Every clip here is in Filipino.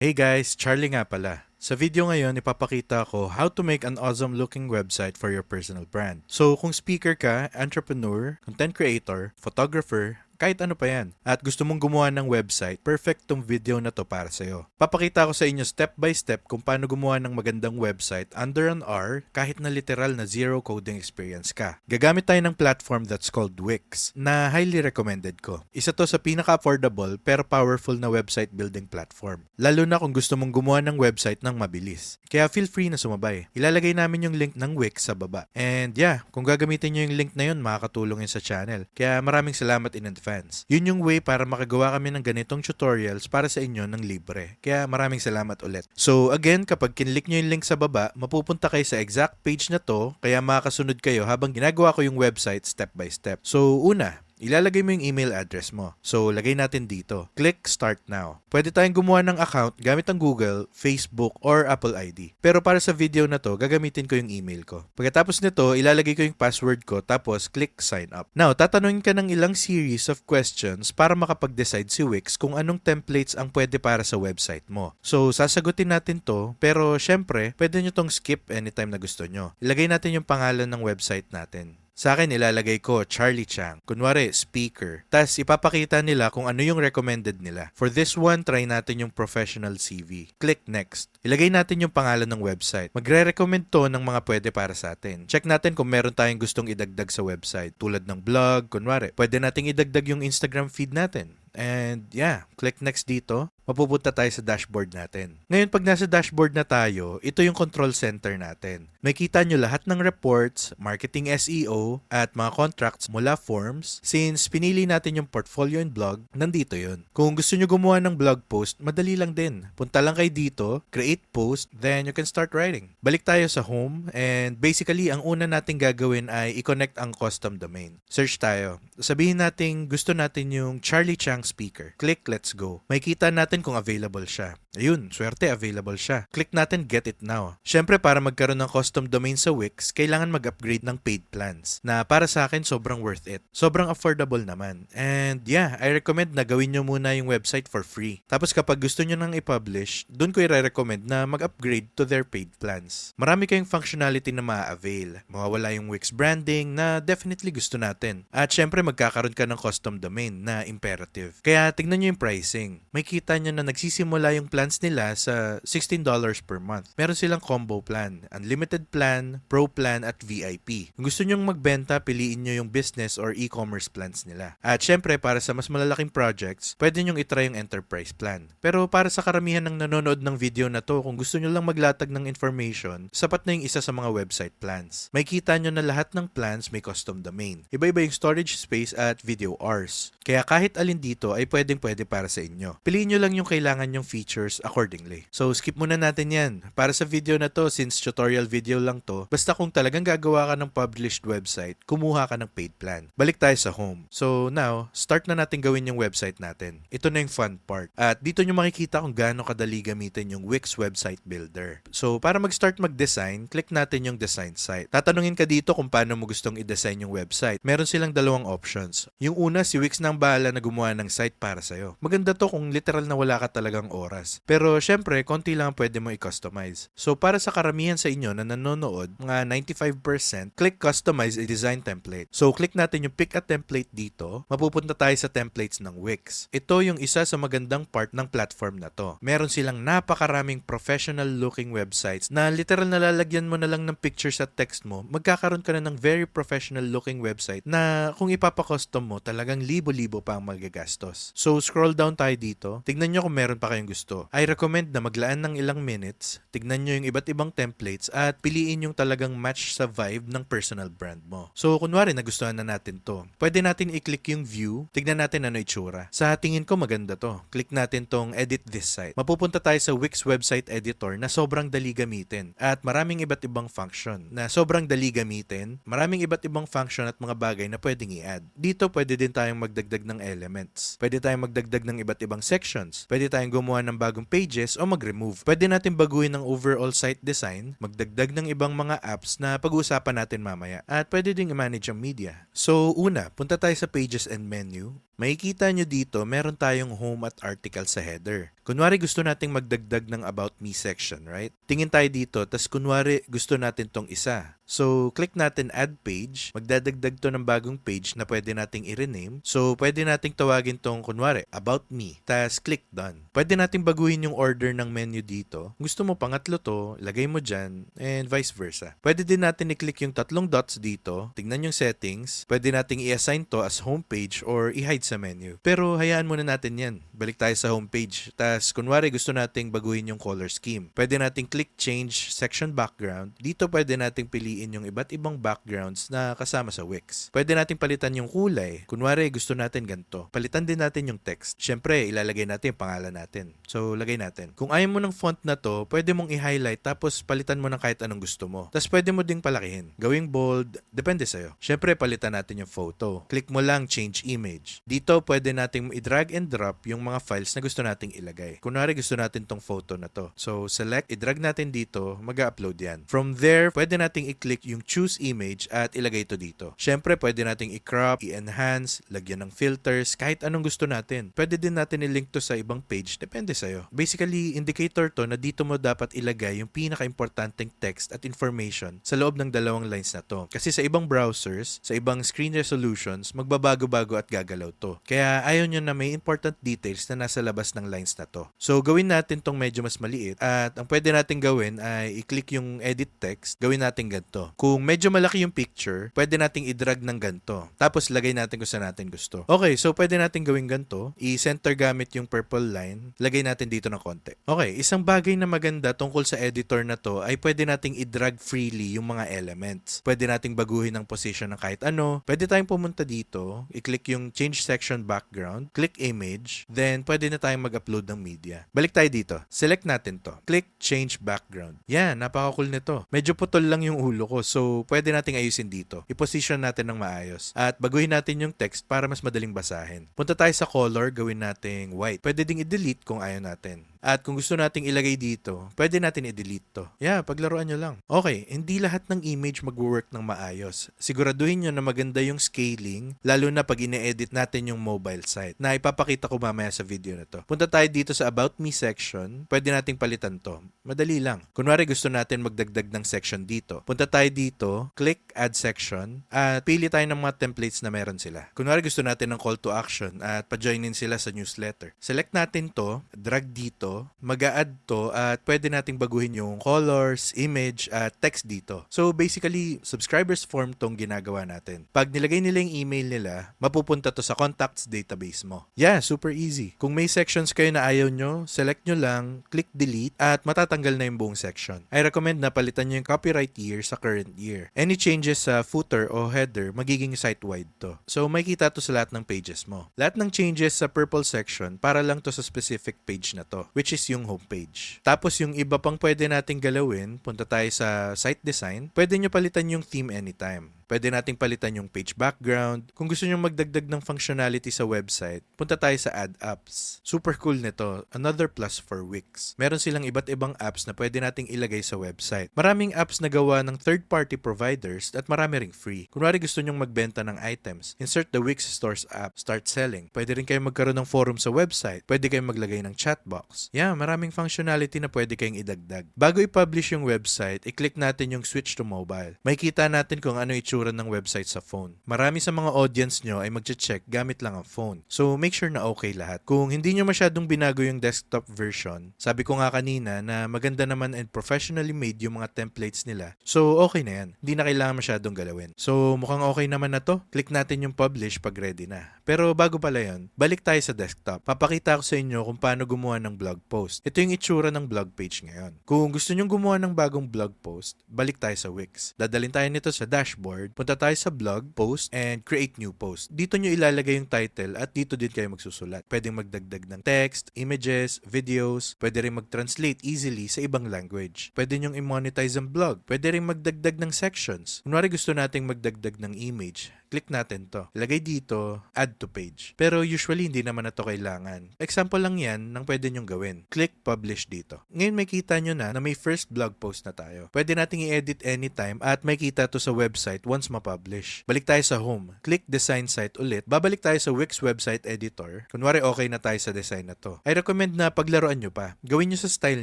Hey guys, Charlie nga pala. Sa video ngayon, ipapakita ko how to make an awesome looking website for your personal brand. So kung speaker ka, entrepreneur, content creator, photographer, kahit ano pa yan, at gusto mong gumawa ng website, perfect tong video na to para sa'yo. Papakita ko sa inyo step by step kung paano gumawa ng magandang website under an hour kahit na literal na zero coding experience ka. Gagamit tayo ng platform that's called Wix na highly recommended ko. Isa to sa pinaka-affordable pero powerful na website building platform. Lalo na kung gusto mong gumawa ng website ng mabilis. Kaya feel free na sumabay. Ilalagay namin yung link ng Wix sa baba. And yeah, kung gagamitin nyo yung link na yun, makakatulong yun sa channel. Kaya maraming salamat in advance. Yun yung way para makagawa kami ng ganitong tutorials para sa inyo ng libre. Kaya maraming salamat ulit. So again, kapag kinlik nyo yung link sa baba, mapupunta kayo sa exact page na to, kaya makakasunod kayo habang ginagawa ko yung website step by step. So una, ilalagay mo yung email address mo. So, lagay natin dito. Click Start Now. Pwede tayong gumawa ng account gamit ang Google, Facebook, or Apple ID. Pero para sa video na to, gagamitin ko yung email ko. Pagkatapos nito, ilalagay ko yung password ko, tapos click Sign Up. Now, tatanungin ka ng ilang series of questions para makapag-decide si Wix kung anong templates ang pwede para sa website mo. So, sasagutin natin to, pero syempre, pwede nyo tong skip anytime na gusto nyo. Ilagay natin yung pangalan ng website natin. Sa akin, ilalagay ko Charlie Chang. Kunwari, speaker. Tapos, ipapakita nila kung ano yung recommended nila. For this one, try natin yung professional CV. Click Next. Ilagay natin yung pangalan ng website. Magre-recommend to ng mga pwede para sa atin. Check natin kung meron tayong gustong idagdag sa website. Tulad ng blog, kunwari. Pwede nating idagdag yung Instagram feed natin. And yeah, click next dito. Mapupunta tayo sa dashboard natin. Ngayon, pag nasa dashboard na tayo, ito yung control center natin. Makita nyo lahat ng reports, marketing SEO, at mga contracts mula forms. Since pinili natin yung portfolio and blog, nandito yun. Kung gusto nyo gumawa ng blog post, madali lang din. Punta lang kayo dito, create post, then you can start writing. Balik tayo sa home, and basically, ang una nating gagawin ay i-connect ang custom domain. Search tayo. Sabihin natin gusto natin yung Charlie Chang speaker. Click Let's Go. Makikita natin kung available siya. Ayun, swerte available siya. Click natin Get It Now. Syempre, para magkaroon ng custom domain sa Wix, kailangan mag-upgrade ng paid plans na para sa akin sobrang worth it. Sobrang affordable naman. And yeah, I recommend na gawin nyo muna yung website for free. Tapos kapag gusto nyo nang i-publish, dun ko i-recommend na mag-upgrade to their paid plans. Marami kayong functionality na ma-avail. Mawawala yung Wix branding na definitely gusto natin. At syempre, magkakaroon ka ng custom domain na imperative. Kaya tignan nyo yung pricing. May kita nyo na nagsisimula yung plans nila sa $16 per month. Meron silang combo plan, unlimited plan, pro plan, at VIP. Kung gusto nyong magbenta, piliin nyo yung business or e-commerce plans nila. At syempre, para sa mas malalaking projects, pwede nyong itry yung enterprise plan. Pero para sa karamihan ng nanonood ng video na to, kung gusto nyo lang maglatag ng information, sapat na yung isa sa mga website plans. May kita nyo na lahat ng plans may custom domain. Iba-iba yung storage space at video hours. Kaya kahit alin dito ay pwedeng-pwede para sa inyo. Piliin nyo lang yung kailangan yung features accordingly. So skip muna natin yan. Para sa video na to, since tutorial video lang to, basta kung talagang gagawa ka ng published website, kumuha ka ng paid plan. Balik tayo sa home. So now, start na natin gawin yung website natin. Ito na yung fun part. At dito nyo makikita kung gaano kadali gamitin yung Wix Website Builder. So para mag-start mag-design, click natin yung design site. Tatanungin ka dito kung paano mo gustong i-design yung website. Meron silang dalawang options. Yung una, si Wix na ang bahala na gumawa ng site para sa'yo. Maganda to kung literal na wala ka talagang oras. Pero syempre, konti lang pwede mo i-customize. So para sa karamihan sa inyo na nanonood, mga 95%, click Customize a Design Template. So click natin yung Pick a Template dito. Mapupunta tayo sa templates ng Wix. Ito yung isa sa magandang part ng platform na to. Meron silang napakaraming professional looking websites na literal na lalagyan mo na lang ng pictures at text mo, magkakaroon ka na ng very professional looking website na kung ipapakustom mo, talagang libo-libo pa ang magagastos. So scroll down tayo dito. Tignan nyo kung meron pa kayong gusto. I recommend na maglaan ng ilang minutes, tignan nyo yung iba't ibang templates at piliin yung talagang match sa vibe ng personal brand mo. So kunwari nagustuhan na natin to. Pwede natin i-click yung view, tignan natin ano itsura. Sa tingin ko maganda to. Click natin tong edit this site. Mapupunta tayo sa Wix website editor na sobrang dali gamitin at maraming iba't ibang function na sobrang dali gamitin, maraming iba't ibang function at mga bagay na pwedeng i-add. Dito pwede din tayong magdagdag ng elements. Pwede tayong magdagdag ng iba't ibang sections. Pwede tayong gumawa ng bagong pages o mag-remove. Pwede natin baguhin ang overall site design, magdagdag ng ibang mga apps na pag-uusapan natin mamaya at pwede ding i-manage ang media. So una, punta tayo sa pages and menu. Makikita nyo dito, meron tayong home at article sa header. Kunwari gusto nating magdagdag ng About Me section, right? Tingin tayo dito, tas kunwari gusto natin tong isa. So, click natin Add Page. Magdadagdag to ng bagong page na pwede nating i-rename. So, pwede nating tawagin tong kunwari, About Me. Tas, click Done. Pwede nating baguhin yung order ng menu dito. Kung gusto mo pangatlo to, ilagay mo dyan, and vice versa. Pwede din natin i-click yung tatlong dots dito. Tingnan yung settings. Pwede nating i-assign to as homepage or i-hide sa menu. Pero, hayaan muna natin yan. Balik tayo sa homepage. Tas, kunwari gusto nating baguhin yung color scheme. Pwede nating click Change Section Background. Dito pwede nating piliin yung iba't ibang backgrounds na kasama sa Wix. Pwede nating palitan yung kulay. Kunwari, gusto natin ganito. Palitan din natin yung text. Siyempre, ilalagay natin yung pangalan natin. So, lagay natin. Kung ayaw mo ng font na to, pwede mong i-highlight tapos palitan mo ng kahit anong gusto mo. Tapos pwede mo ding palakihin. Gawing bold, depende sa'yo. Siyempre, palitan natin yung photo. Click mo lang Change Image. Dito, pwede nating i-drag and drop yung mga files na gusto nating ilagay. Kunwari, gusto natin tong photo na to. So, select, i-drag natin dito, mag-upload yan. From there, pwede nating i-click yung Choose Image at ilagay ito dito. Siyempre, pwede nating i-crop, i-enhance, lagyan ng filters, kahit anong gusto natin. Pwede din natin i-link to sa ibang page, depende sa'yo. Basically, indicator to na dito mo dapat ilagay yung pinaka-importanteng text at information sa loob ng dalawang lines na to. Kasi sa ibang browsers, sa ibang screen resolutions, magbabago-bago at gagalaw to. Kaya ayaw nyo na may important details na nasa labas ng lines na to. So, gawin natin tong medyo mas maliit at ang pwede natin gawin ay i-click yung edit text, gawin natin ganito. Kung medyo malaki yung picture, pwede nating i-drag ng ganito. Tapos lagay natin kung saan natin gusto. Okay, so pwede natin gawin ganito. I-center gamit yung purple line. Lagay natin dito ng konti. Okay, isang bagay na maganda tungkol sa editor na to ay pwede nating i-drag freely yung mga elements. Pwede nating baguhin ang position ng kahit ano. Pwede tayong pumunta dito, i-click yung Change Section Background, click Image, then pwede na tayong mag-upload ng media. Balik tayo dito. Select natin to. Click Change Background. Yan, napaka-cool nito. Medyo putol lang yung ulo ko, so pwede nating ayusin dito. I-position natin ng maayos. At baguhin natin yung text para mas madaling basahin. Punta tayo sa color, gawin nating white. Pwede ding i-delete kung ayaw natin. At kung gusto nating ilagay dito, pwede natin i-delete to. Yeah, paglaruan nyo lang. Okay, hindi lahat ng image mag-work ng maayos. Siguraduhin nyo na maganda yung scaling, lalo na pag ine-edit natin yung mobile site, na ipapakita ko mamaya sa video na to. Punta tayo dito sa About Me section, pwede nating palitan to. Madali lang. Kunwari gusto natin magdagdag ng section dito. Punta tayo dito, click Add Section, at pili tayo ng mga templates na meron sila. Kunwari gusto natin ng call to action at pa-joinin sila sa newsletter. Select natin to, drag dito, mag-a-add to at pwede nating baguhin yung colors, image at text dito. So basically, subscribers form tong ginagawa natin. Pag nilagay nila yung email nila, mapupunta to sa contacts database mo. Yeah, super easy. Kung may sections kayo na ayaw nyo, select nyo lang, click delete at matatanggal na yung buong section. I recommend na palitan nyo yung copyright year sa current year. Any changes sa footer o header, magiging site-wide to. So makikita to sa lahat ng pages mo. Lahat ng changes sa purple section, para lang to sa specific page na to, which is yung homepage. Tapos yung iba pang pwede nating galawin, punta tayo sa site design, pwede nyo palitan yung theme anytime. Pwede nating palitan yung page background. Kung gusto nyo magdagdag ng functionality sa website, punta tayo sa Add Apps. Super cool nito. Another plus for Wix. Meron silang iba't ibang apps na pwede nating ilagay sa website. Maraming apps na gawa ng third-party providers at marami ring free. Kunwari gusto nyong magbenta ng items, insert the Wix Stores app, start selling. Pwede rin kayo magkaroon ng forum sa website. Pwede kayong maglagay ng chatbox. Yeah, maraming functionality na pwede kayong idagdag. Bago i-publish yung website, i-click natin yung switch to mobile. Makikita natin kung ano itsura ng website sa phone. Marami sa mga audience nyo ay magche-check gamit lang ang phone. So, make sure na okay lahat. Kung hindi nyo masyadong binago yung desktop version, sabi ko nga kanina na maganda naman and professionally made yung mga templates nila. So, okay na yan. Hindi na kailangan masyadong galawin. So, mukhang okay naman na to. Click natin yung publish pag ready na. Pero bago pala yun, balik tayo sa desktop. Papakita ko sa inyo kung paano gumawa ng blog post. Ito yung itsura ng blog page ngayon. Kung gusto nyong gumawa ng bagong blog post, balik tayo sa Wix. Dadalhin tayo nito sa dashboard. Punta tayo sa blog, post, and create new post. Dito nyo ilalagay yung title at dito din kayo magsusulat. Pwedeng magdagdag ng text, images, videos. Pwede rin mag-translate easily sa ibang language. Pwede nyong i-monetize ang blog. Pwede rin magdagdag ng sections. Kunwari gusto nating magdagdag ng image. Click natin to. Ilagay dito, add to page. Pero usually hindi naman na to kailangan. Example lang yan ng pwede nyong gawin. Click publish dito. Ngayon may kita nyo na may first blog post na tayo. Pwede nating i-edit anytime at may kita to sa website once ma-publish. Balik tayo sa home. Click design site ulit. Babalik tayo sa Wix website editor. Kunwari okay na tayo sa design na to. I recommend na paglaruan nyo pa. Gawin nyo sa style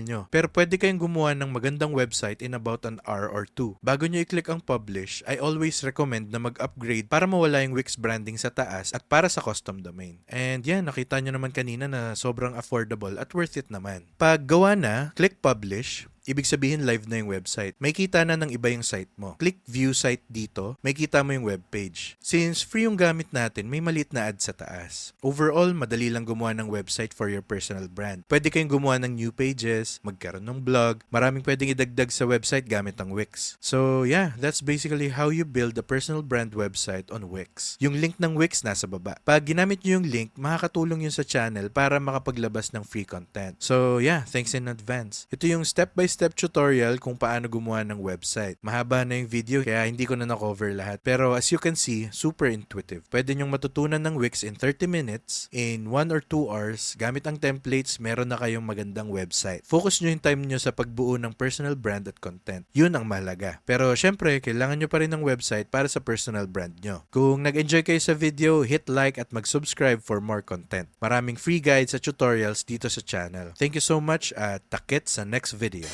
nyo. Pero pwede kayong gumawa ng magandang website in about an hour or two. Bago nyo i-click ang publish, I always recommend na mag-upgrade para mawala yung Wix branding sa taas at para sa custom domain. And yan, nakita nyo naman kanina na sobrang affordable at worth it naman. Pag gawa na, click publish. Ibig sabihin live na yung website. May kita na ng iba yung site mo. Click view site dito, may kita mo yung web page. Since free yung gamit natin, may maliit na ad sa taas. Overall, madali lang gumawa ng website for your personal brand. Pwede kayong gumawa ng new pages, magkaroon ng blog, maraming pwedeng idagdag sa website gamit ang Wix. So yeah, that's basically how you build a personal brand website on Wix. Yung link ng Wix nasa baba. Pag ginamit nyo yung link, makakatulong yun sa channel para makapaglabas ng free content. So yeah, thanks in advance. Ito yung step-by-step tutorial kung paano gumawa ng website. Mahaba na yung video kaya hindi ko na na-cover lahat. Pero as you can see, super intuitive. Pwede nyong matutunan ng Wix in 30 minutes, in 1 or 2 hours, gamit ang templates, meron na kayong magandang website. Focus nyo yung time nyo sa pagbuo ng personal brand at content. Yun ang mahalaga. Pero syempre, kailangan nyo pa rin ng website para sa personal brand nyo. Kung nag-enjoy kayo sa video, hit like at mag-subscribe for more content. Maraming free guides at tutorials dito sa channel. Thank you so much at takit sa next video.